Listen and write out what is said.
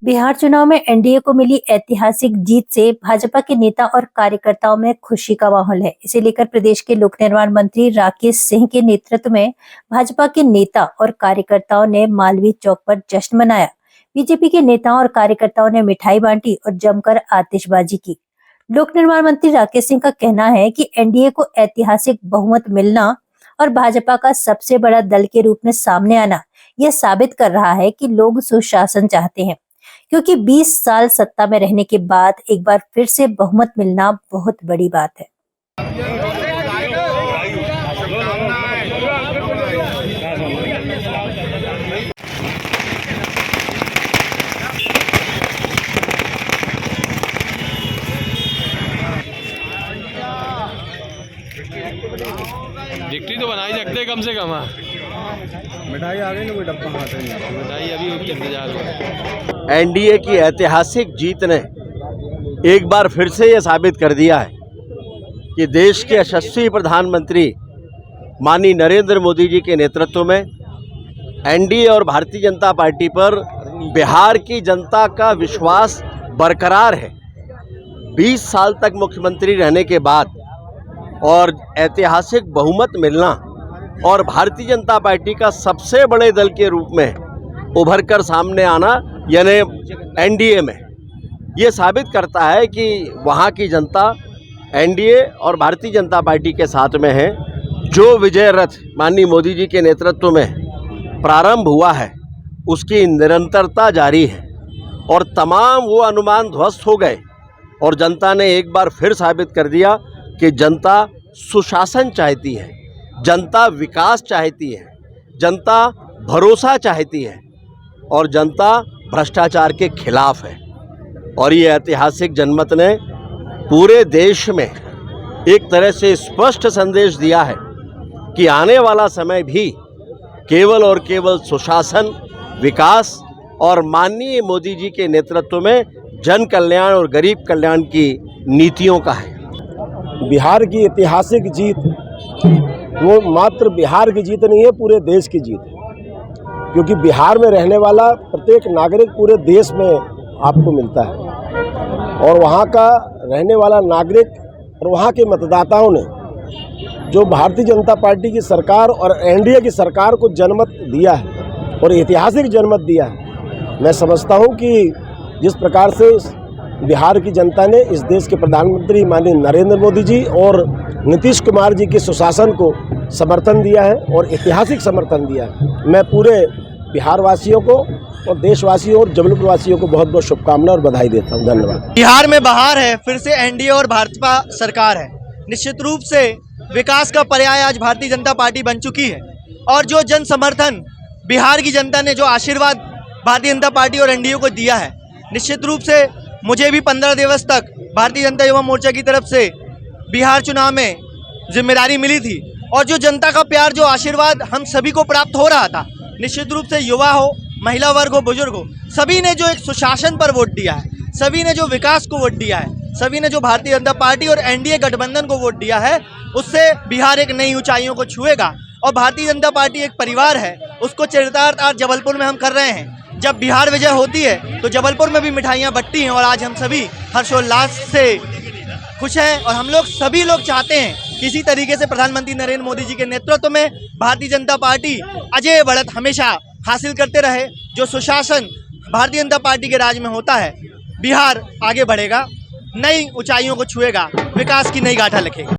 बिहार चुनाव में एनडीए को मिली ऐतिहासिक जीत से भाजपा के नेता और कार्यकर्ताओं में खुशी का माहौल है। इसे लेकर प्रदेश के लोक निर्माण मंत्री राकेश सिंह के नेतृत्व में भाजपा के नेता और कार्यकर्ताओं ने मालवीय चौक पर जश्न मनाया। बीजेपी के नेताओं और कार्यकर्ताओं ने मिठाई बांटी और जमकर आतिशबाजी की। लोक निर्माण मंत्री राकेश सिंह का कहना है कि एनडीए को ऐतिहासिक बहुमत मिलना और भाजपा का सबसे बड़ा दल के रूप में सामने आना यह साबित कर रहा है कि लोग सुशासन चाहते हैं, क्योंकि 20 साल सत्ता में रहने के बाद एक बार फिर से बहुमत मिलना बहुत बड़ी बात है। विक्ट्री तो बनाई सकते हैं कम से कम। मिठाई आ गई ना, कोई डब्बा खाते नहीं। मिठाई अभी इंतजार में। एनडीए की ऐतिहासिक जीत ने एक बार फिर से ये साबित कर दिया है कि देश के यशस्वी प्रधानमंत्री माननीय नरेंद्र मोदी जी के नेतृत्व में एनडीए और भारतीय जनता पार्टी पर बिहार की जनता का विश्वास बरकरार है। 20 साल तक मुख्यमंत्री रहने के बाद और ऐतिहासिक बहुमत मिलना और भारतीय जनता पार्टी का सबसे बड़े दल के रूप में उभर कर सामने आना यानी एनडीए में, ये साबित करता है कि वहाँ की जनता एनडीए और भारतीय जनता पार्टी के साथ में है। जो विजय रथ माननीय मोदी जी के नेतृत्व में प्रारंभ हुआ है उसकी निरंतरता जारी है और तमाम वो अनुमान ध्वस्त हो गए और जनता ने एक बार फिर साबित कर दिया कि जनता सुशासन चाहती है, जनता विकास चाहती है, जनता भरोसा चाहती है और जनता भ्रष्टाचार के खिलाफ है। और ये ऐतिहासिक जनमत ने पूरे देश में एक तरह से स्पष्ट संदेश दिया है कि आने वाला समय भी केवल और केवल सुशासन, विकास और माननीय मोदी जी के नेतृत्व में जन कल्याण और गरीब कल्याण की नीतियों का है। बिहार की ऐतिहासिक जीत वो मात्र बिहार की जीत नहीं है, पूरे देश की जीत है, क्योंकि बिहार में रहने वाला प्रत्येक नागरिक पूरे देश में आपको मिलता है और वहाँ का रहने वाला नागरिक और वहाँ के मतदाताओं ने जो भारतीय जनता पार्टी की सरकार और एनडीए की सरकार को जनमत दिया है और ऐतिहासिक जनमत दिया है। मैं समझता हूँ कि जिस प्रकार से बिहार की जनता ने इस देश के प्रधानमंत्री माननीय नरेंद्र मोदी जी और नीतीश कुमार जी के सुशासन को समर्थन दिया है और ऐतिहासिक समर्थन दिया है, मैं पूरे बिहार वासियों को और देशवासियों और जबलपुर वासियों को बहुत बहुत शुभकामनाएं और बधाई देता हूं। धन्यवाद। बिहार में बहार है, फिर से एनडीए और भाजपा सरकार है। निश्चित रूप से विकास का पर्याय आज भारतीय जनता पार्टी बन चुकी है और जो जन समर्थन बिहार की जनता ने, जो आशीर्वाद भारतीय जनता पार्टी और एनडीए को दिया है, निश्चित रूप से मुझे भी 15 दिवस तक भारतीय जनता युवा मोर्चा की तरफ से बिहार चुनाव में जिम्मेदारी मिली थी और जो जनता का प्यार, जो आशीर्वाद हम सभी को प्राप्त हो रहा था, निश्चित रूप से युवा हो, महिला वर्ग हो, बुजुर्ग हो, सभी ने जो एक सुशासन पर वोट दिया है, सभी ने जो विकास को वोट दिया है, सभी ने जो भारतीय जनता पार्टी और एनडीए गठबंधन को वोट दिया है, उससे बिहार एक नई ऊंचाइयों को छुएगा और भारतीय जनता पार्टी एक परिवार है, उसको चरितार्थ आज जबलपुर में हम कर रहे हैं। जब बिहार विजय होती है तो जबलपुर में भी मिठाइयाँ बंटती हैं और आज हम सभी हर्षोल्लास से खुश हैं और हम लोग सभी लोग चाहते हैं कि इसी तरीके से प्रधानमंत्री नरेंद्र मोदी जी के नेतृत्व में भारतीय जनता पार्टी अजय बढ़त हमेशा हासिल करते रहे। जो सुशासन भारतीय जनता पार्टी के राज में होता है, बिहार आगे बढ़ेगा, नई ऊंचाइयों को छुएगा, विकास की नई गाथा लिखेगा।